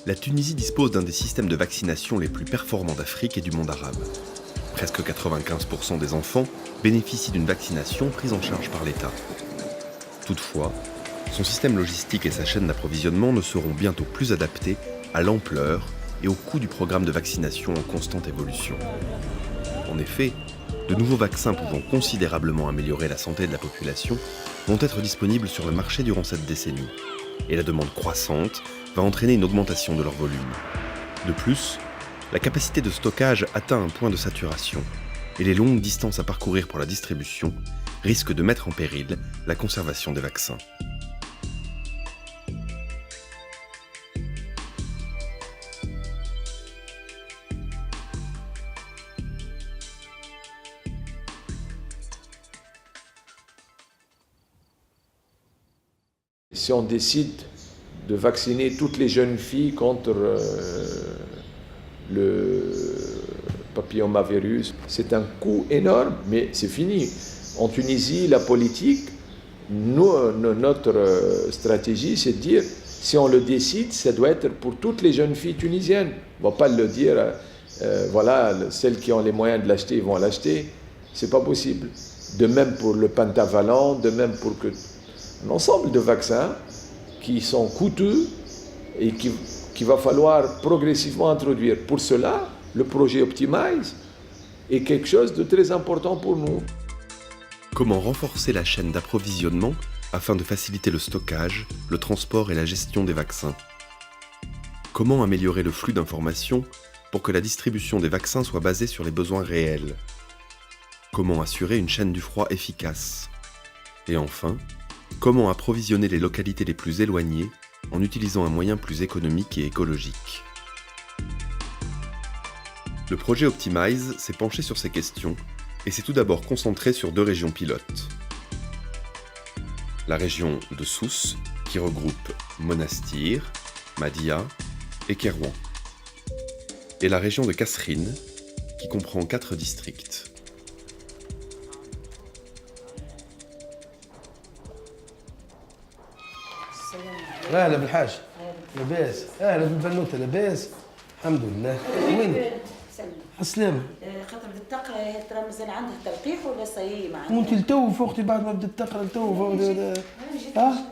La Tunisie dispose d'un des systèmes de vaccination les plus performants d'Afrique et du monde arabe. Presque 95% des enfants bénéficient d'une vaccination prise en charge par l'État. Toutefois, son système logistique et sa chaîne d'approvisionnement ne seront bientôt plus adaptés à l'ampleur et au coût du programme de vaccination en constante évolution. En effet, de nouveaux vaccins pouvant considérablement améliorer la santé de la population vont être disponibles sur le marché durant cette décennie. Et la demande croissante va entraîner une augmentation de leur volume. De plus, la capacité de stockage atteint un point de saturation et les longues distances à parcourir pour la distribution risquent de mettre en péril la conservation des vaccins. Si on décide de vacciner toutes les jeunes filles contre le papillomavirus, c'est un coût énorme, mais c'est fini. En Tunisie, la politique, notre stratégie, c'est de dire, si on le décide, ça doit être pour toutes les jeunes filles tunisiennes. On ne va pas le dire, voilà, celles qui ont les moyens de l'acheter, vont l'acheter. C'est pas possible. De même pour le pentavalent, de même pour un ensemble de vaccins qui sont coûteux et qu'il va falloir progressivement introduire. Pour cela, le projet Optimize est quelque chose de très important pour nous. Comment renforcer la chaîne d'approvisionnement afin de faciliter le stockage, le transport et la gestion des vaccins? Comment améliorer le flux d'informations pour que la distribution des vaccins soit basée sur les besoins réels? Comment assurer une chaîne du froid efficace? Et enfin, comment approvisionner les localités les plus éloignées en utilisant un moyen plus économique et écologique? Le projet Optimize s'est penché sur ces questions et s'est tout d'abord concentré sur 2 régions pilotes. La région de Sousse, qui regroupe Monastir, Madia et Kérouan. Et la région de Kasserine, qui comprend 4 districts. اهلا بالحاج لاباس اهلا بالبنوته لاباس الحمد لله وين السلامة خاطر بدات تقرا ترى مازال عندها تلقيح ولا صايي معناها وانت لتو فوقتي بعد ما بدات تقرا لتو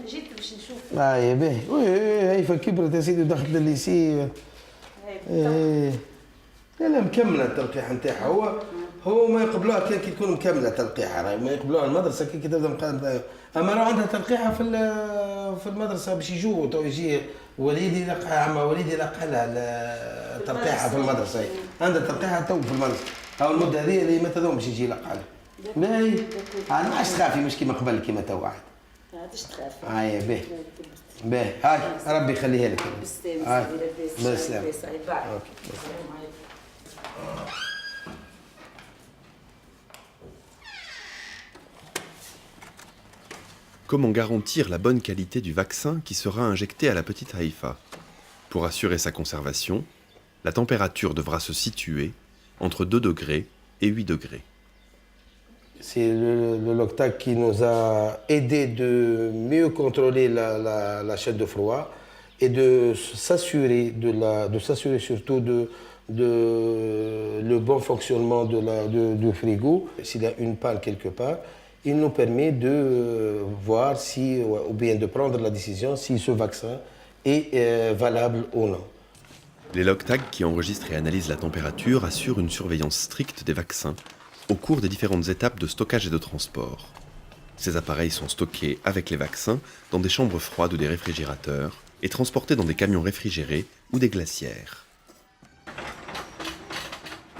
جيت باش نشوف يا باهي وي هيفا كبرت يا سيدي ودخلت للليسي لا مكمله التلقيح نتاعها هو ما يقبلوها كان كي تكون مكمله تلقيحها راهي ما يقبلوها المدرسه كي تبدا مقابله اما راه عندها تلقيحها في المدرسه باش يجوا تو يجي وليدي يلقى عما وليدي يلقى لها تلقيحها في المدرسه عندها تلقيحها تو في المدرسه او المده هذه اللي متى باش يجي يلقى لها باهي انا ما عادش تخافي مش كيما قبل كيما تو واحد ما عادش تخافي هاي باهي هاي ربي يخليها لك بالسلامه بالسلامه Comment garantir la bonne qualité du vaccin qui sera injecté à la petite Haïfa? Pour assurer sa conservation, la température devra se situer entre 2 degrés et 8 degrés. C'est le Loctac qui nous a aidé de mieux contrôler la chaîne de froid et de s'assurer surtout de le bon fonctionnement du frigo. S'il y a une panne quelque part, il nous permet de voir ou bien de prendre la décision si ce vaccin est valable ou non. Les logtags qui enregistrent et analysent la température assurent une surveillance stricte des vaccins au cours des différentes étapes de stockage et de transport. Ces appareils sont stockés avec les vaccins dans des chambres froides ou des réfrigérateurs et transportés dans des camions réfrigérés ou des glacières.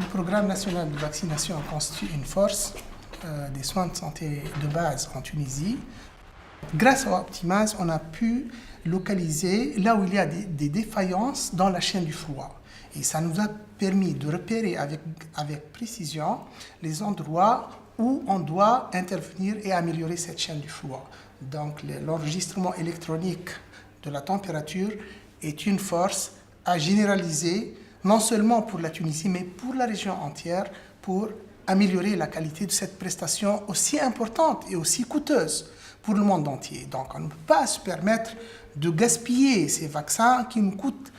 Le programme national de vaccination constitue une force des soins de santé de base en Tunisie. Grâce à Optimize, on a pu localiser là où il y a des défaillances dans la chaîne du froid. Et ça nous a permis de repérer avec précision les endroits où on doit intervenir et améliorer cette chaîne du froid. Donc l'enregistrement électronique de la température est une force à généraliser, non seulement pour la Tunisie, mais pour la région entière, pour améliorer la qualité de cette prestation aussi importante et aussi coûteuse pour le monde entier. Donc on ne peut pas se permettre de gaspiller ces vaccins qui nous coûtent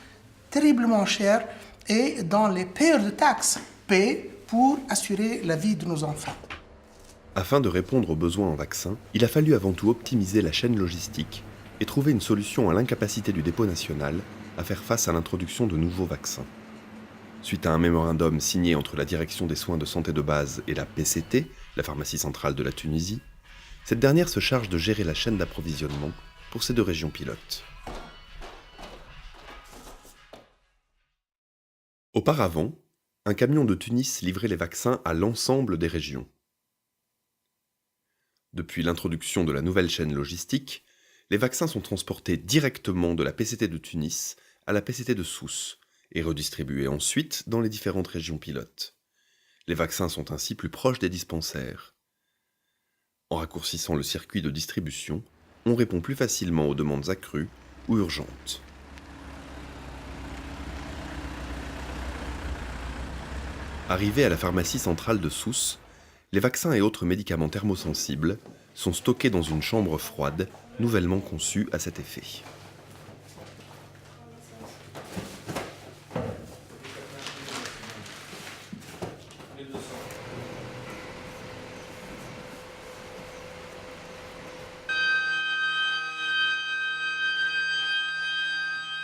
terriblement cher et dont les payeurs de taxes paient pour assurer la vie de nos enfants. Afin de répondre aux besoins en vaccins, il a fallu avant tout optimiser la chaîne logistique et trouver une solution à l'incapacité du dépôt national à faire face à l'introduction de nouveaux vaccins. Suite à un mémorandum signé entre la Direction des soins de santé de base et la PCT, la pharmacie centrale de la Tunisie, cette dernière se charge de gérer la chaîne d'approvisionnement pour ces deux régions pilotes. Auparavant, un camion de Tunis livrait les vaccins à l'ensemble des régions. Depuis l'introduction de la nouvelle chaîne logistique, les vaccins sont transportés directement de la PCT de Tunis à la PCT de Sousse et redistribués ensuite dans les différentes régions pilotes. Les vaccins sont ainsi plus proches des dispensaires. En raccourcissant le circuit de distribution, on répond plus facilement aux demandes accrues ou urgentes. Arrivés à la pharmacie centrale de Sousse, les vaccins et autres médicaments thermosensibles sont stockés dans une chambre froide nouvellement conçue à cet effet.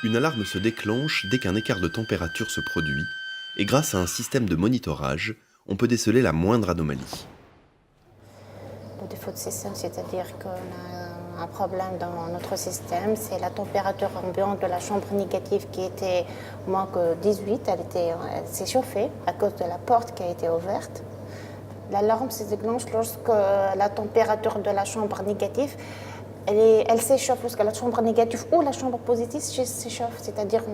Une alarme se déclenche dès qu'un écart de température se produit, et grâce à un système de monitorage, on peut déceler la moindre anomalie. Le défaut de système, c'est-à-dire qu'on a un problème dans notre système, c'est la température ambiante de la chambre négative qui était moins que 18, elle s'est chauffée à cause de la porte qui a été ouverte. L'alarme se déclenche lorsque la température de la chambre négative elle s'échauffe, lorsque la chambre négative ou la chambre positive s'échauffe, c'est-à-dire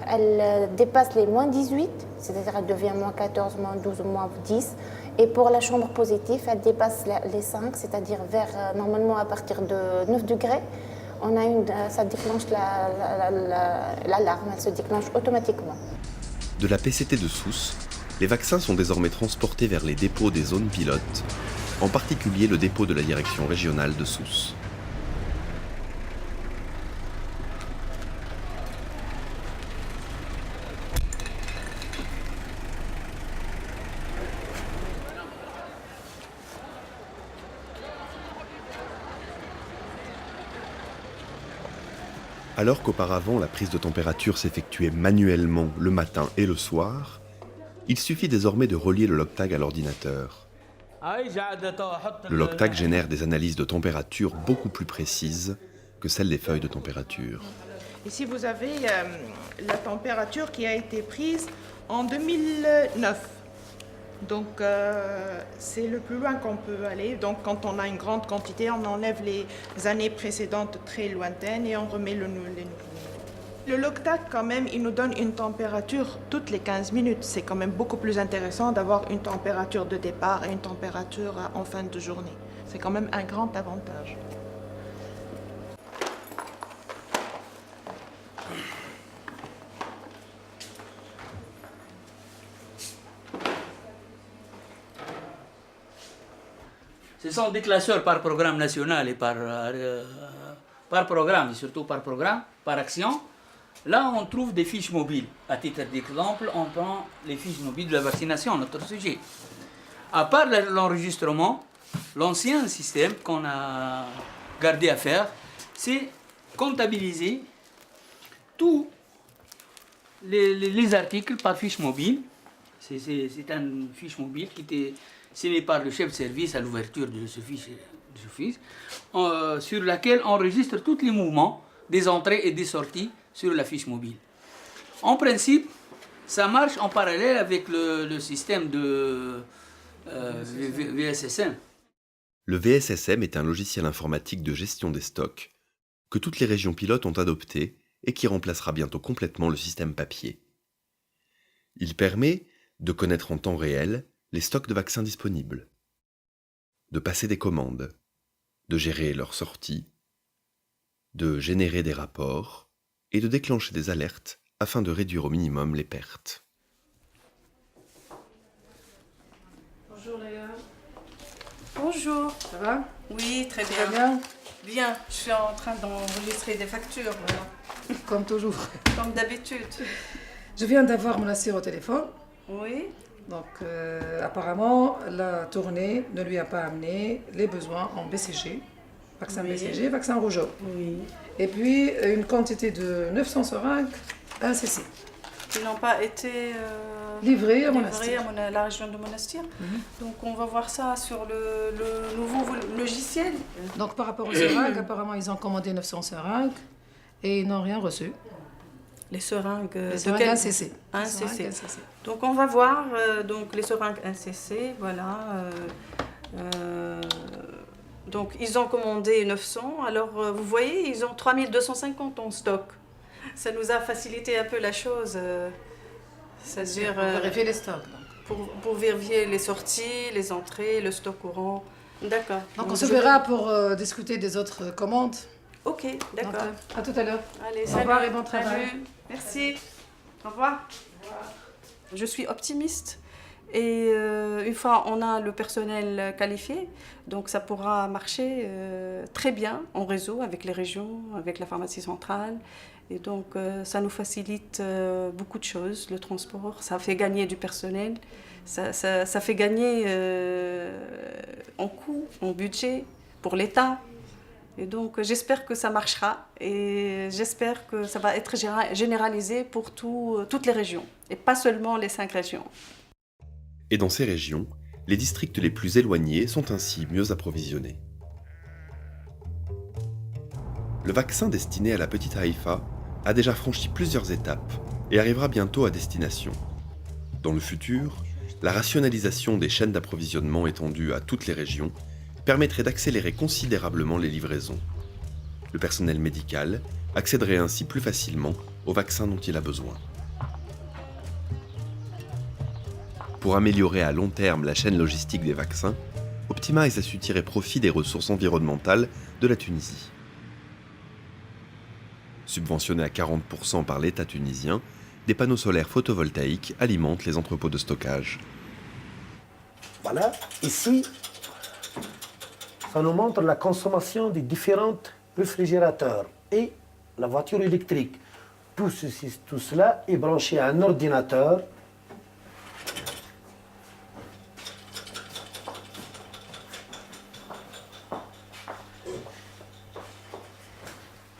elle dépasse les moins 18, c'est-à-dire elle devient moins 14, moins 12, moins 10. Et pour la chambre positive, elle dépasse les 5, c'est-à-dire normalement à partir de 9 degrés, ça déclenche l'alarme, elle se déclenche automatiquement. De la PCT de Sousse, les vaccins sont désormais transportés vers les dépôts des zones pilotes, en particulier le dépôt de la direction régionale de Sousse. Alors qu'auparavant la prise de température s'effectuait manuellement le matin et le soir, il suffit désormais de relier le logtag à l'ordinateur. Le logtag génère des analyses de température beaucoup plus précises que celles des feuilles de température. Ici vous avez la température qui a été prise en 2009. Donc c'est le plus loin qu'on peut aller. Donc quand on a une grande quantité, on enlève les années précédentes très lointaines et on remet les nouveaux. Le logtag quand même, il nous donne une température toutes les 15 minutes. C'est quand même beaucoup plus intéressant d'avoir une température de départ et une température en fin de journée. C'est quand même un grand avantage. Ce sont des classeurs par programme national et par programme, et surtout par programme, par action. Là, on trouve des fiches mobiles. À titre d'exemple, on prend les fiches mobiles de la vaccination, notre sujet. À part l'enregistrement, l'ancien système qu'on a gardé à faire, c'est comptabiliser tous les articles par fiche mobile. C'est une fiche mobile qui était signée par le chef de service à l'ouverture de ce fiche, sur laquelle on enregistre tous les mouvements des entrées et des sorties sur la fiche mobile. En principe, ça marche en parallèle avec le système de VSSM. Le VSSM est un logiciel informatique de gestion des stocks que toutes les régions pilotes ont adopté et qui remplacera bientôt complètement le système papier. Il permet de connaître en temps réel les stocks de vaccins disponibles, de passer des commandes, de gérer leur sortie, de générer des rapports et de déclencher des alertes afin de réduire au minimum les pertes. Bonjour Léa. Bonjour. Ça va? Oui, très Ça va bien. bien? Bien, je suis en train d'enregistrer des factures maintenant. Comme toujours. Comme d'habitude. Je viens d'avoir mon assesseur au téléphone. Oui. Donc, apparemment, la tournée ne lui a pas amené les besoins en BCG. Vaccin BCG, vaccin rougeole. Oui. Et puis, une quantité de 900 seringues, 1 cc. Qui n'ont pas été livrés à livrés Monastir. à la région de Monastir. Donc, on va voir ça sur le nouveau logiciel. Donc, par rapport aux seringues, apparemment, ils ont commandé 900 seringues et ils n'ont rien reçu. Les seringues, Les seringues 1 cc. 1 Les seringues cc. 1 cc. Donc, on va voir donc, les seringues 1 cc. Voilà. Donc, ils ont commandé 900. Alors, vous voyez, ils ont 3250 en stock. Ça nous a facilité un peu la chose. C'est-à-dire Pour vérifier les stocks. pour vérifier les sorties, les entrées, le stock courant. D'accord. Donc, on se verra pour discuter des autres commandes. Ok, d'accord. Donc, à tout à l'heure. Allez, Au revoir et bon travail. Salut. Merci. Au revoir. Je suis optimiste. Et une fois on a le personnel qualifié, donc ça pourra marcher très bien en réseau avec les régions, avec la pharmacie centrale. Et donc ça nous facilite beaucoup de choses, le transport, ça fait gagner du personnel, ça fait gagner en coût, en budget pour l'État. Et donc j'espère que ça marchera et j'espère que ça va être généralisé pour toutes les régions et pas seulement les 5 régions. Et dans ces régions, les districts les plus éloignés sont ainsi mieux approvisionnés. Le vaccin destiné à la petite Haïfa a déjà franchi plusieurs étapes et arrivera bientôt à destination. Dans le futur, la rationalisation des chaînes d'approvisionnement étendues à toutes les régions permettrait d'accélérer considérablement les livraisons. Le personnel médical accéderait ainsi plus facilement aux vaccins dont il a besoin. Pour améliorer à long terme la chaîne logistique des vaccins, Optimize a su tirer profit des ressources environnementales de la Tunisie. Subventionnés à 40% par l'État tunisien, des panneaux solaires photovoltaïques alimentent les entrepôts de stockage. Voilà, ici, ça nous montre la consommation des différents réfrigérateurs et la voiture électrique. Tout cela est branché à un ordinateur.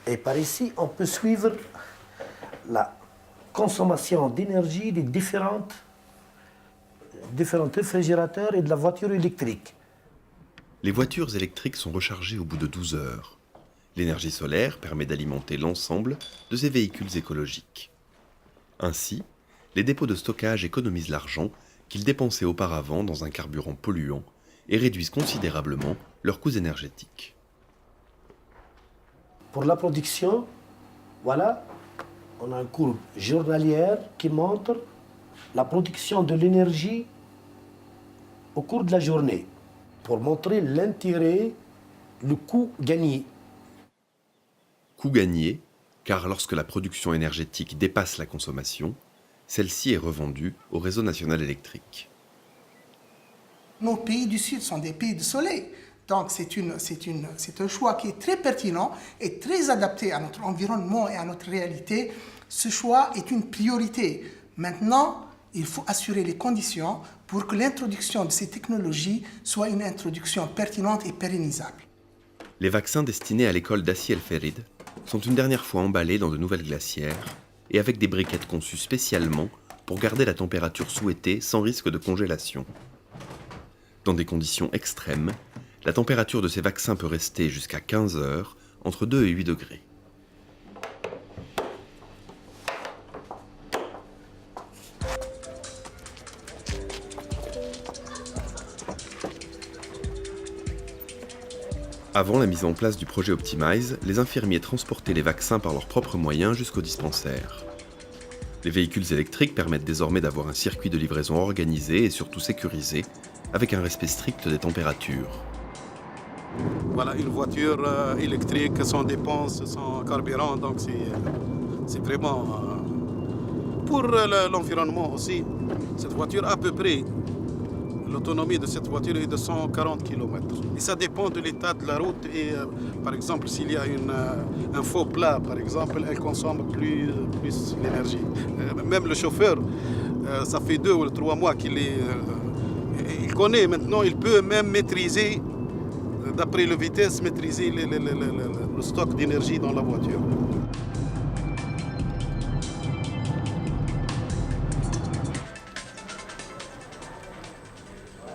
Et par ici, on peut suivre la consommation d'énergie des différents réfrigérateurs et de la voiture électrique. Les voitures électriques sont rechargées au bout de 12 heures. L'énergie solaire permet d'alimenter l'ensemble de ces véhicules écologiques. Ainsi, les dépôts de stockage économisent l'argent qu'ils dépensaient auparavant dans un carburant polluant et réduisent considérablement leurs coûts énergétiques. Pour la production, voilà, on a une courbe journalière qui montre la production de l'énergie au cours de la journée, pour montrer l'intérêt, le coût gagné. Coût gagné, car lorsque la production énergétique dépasse la consommation, celle-ci est revendue au réseau national électrique. Nos pays du Sud sont des pays de soleil. Donc c'est un choix qui est très pertinent et très adapté à notre environnement et à notre réalité. Ce choix est une priorité. Maintenant, il faut assurer les conditions pour que l'introduction de ces technologies soit une introduction pertinente et pérennisable. Les vaccins destinés à l'école d'Assi El Ferid sont une dernière fois emballés dans de nouvelles glacières et avec des briquettes conçues spécialement pour garder la température souhaitée sans risque de congélation. Dans des conditions extrêmes, la température de ces vaccins peut rester jusqu'à 15 heures, entre 2 et 8 degrés. Avant la mise en place du projet Optimize, les infirmiers transportaient les vaccins par leurs propres moyens jusqu'au dispensaire. Les véhicules électriques permettent désormais d'avoir un circuit de livraison organisé et surtout sécurisé, avec un respect strict des températures. Voilà, une voiture électrique sans dépense, sans carburant, donc c'est vraiment pour l'environnement aussi. Cette voiture à peu près L'autonomie de cette voiture est de 140 km. Et ça dépend de l'état de la route. Et par exemple, s'il y a un faux plat, par exemple, elle consomme plus l'énergie. Même le chauffeur, ça fait 2 ou 3 mois qu'il est... il connaît maintenant, il peut même maîtriser, d'après la vitesse, maîtriser le stock d'énergie dans la voiture.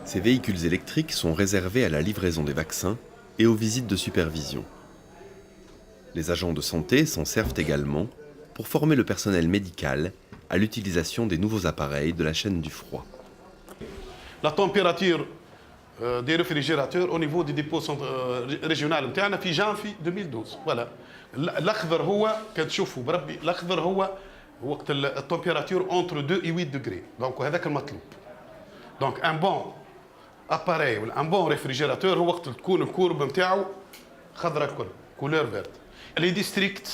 Ces véhicules électriques sont réservés à la livraison des vaccins et aux visites de supervision. Les agents de santé s'en servent également pour former le personnel médical à l'utilisation des nouveaux appareils de la chaîne du froid. La température des réfrigérateurs au niveau des dépôts régionaux نتاعنا في جانفي 2012 voilà. الأخضر هو كتشوفوا بربي الأخضر هو وقت التمبيراتور entre 2 et 8 degrés. Donc هذاك المطلوب. Donc un bon appareil ولا un bon réfrigérateur هو وقت تكون الكورب نتاعو خضراء الكل couleur verte. Les districts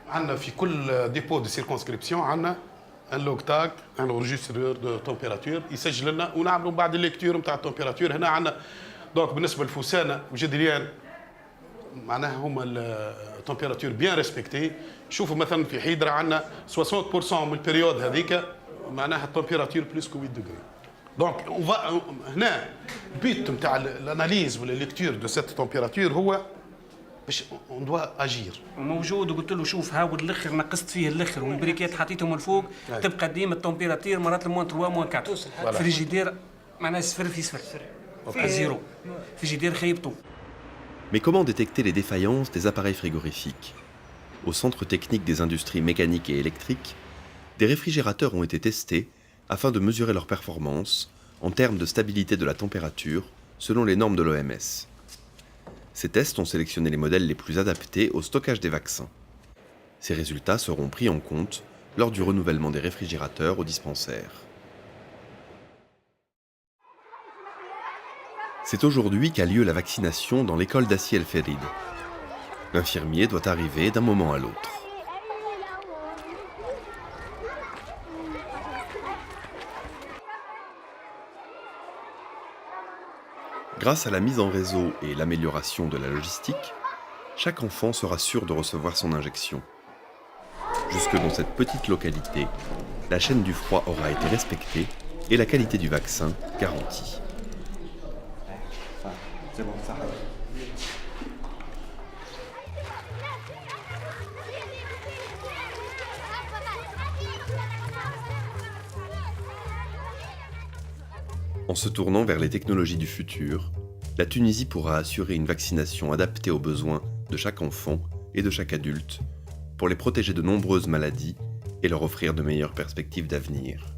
عندنا في كل ديبو دي سيركونسكريبسيون عندنا ان لوغ تاغ ان اورجسترور دو تمبيراتور يسجل لنا ونعملوا بعد الليكتور نتاع التمبيراتور. هنا عندنا دونك بالنسبه للفوسانه وجدريان معناها هما التمبيراتور بيان ريسبكتي. شوفوا مثلا في حيدره عندنا 60% من البريود هذيك معناها التمبيراتور بلوس كو 8 دوغري. دونك هنا البيت نتاع الاناليز ولا الليكتور دو سيت تمبيراتور هو باش اون دوا اجير. موجود وقلت له شوف هاود الاخر نقصت فيه الاخر والبريكات حطيتهم الفوق تبقى ديما التمبيراتير مرات موان 3 موان 4 فريجيدير معناها صفر في صفر تبقى زيرو فريجيدير خيبته. Mais comment détecter les défaillances des appareils frigorifiques? Au Centre technique des industries mécaniques et électriques, des réfrigérateurs ont été testés afin de mesurer leur performance en termes de stabilité de la température selon les normes de l'OMS. Ces tests ont sélectionné les modèles les plus adaptés au stockage des vaccins. Ces résultats seront pris en compte lors du renouvellement des réfrigérateurs au dispensaire. C'est aujourd'hui qu'a lieu la vaccination dans l'école d'Assi El Ferid. L'infirmier doit arriver d'un moment à l'autre. Grâce à la mise en réseau et l'amélioration de la logistique, chaque enfant sera sûr de recevoir son injection. Jusque dans cette petite localité, la chaîne du froid aura été respectée et la qualité du vaccin garantie. En se tournant vers les technologies du futur, la Tunisie pourra assurer une vaccination adaptée aux besoins de chaque enfant et de chaque adulte pour les protéger de nombreuses maladies et leur offrir de meilleures perspectives d'avenir.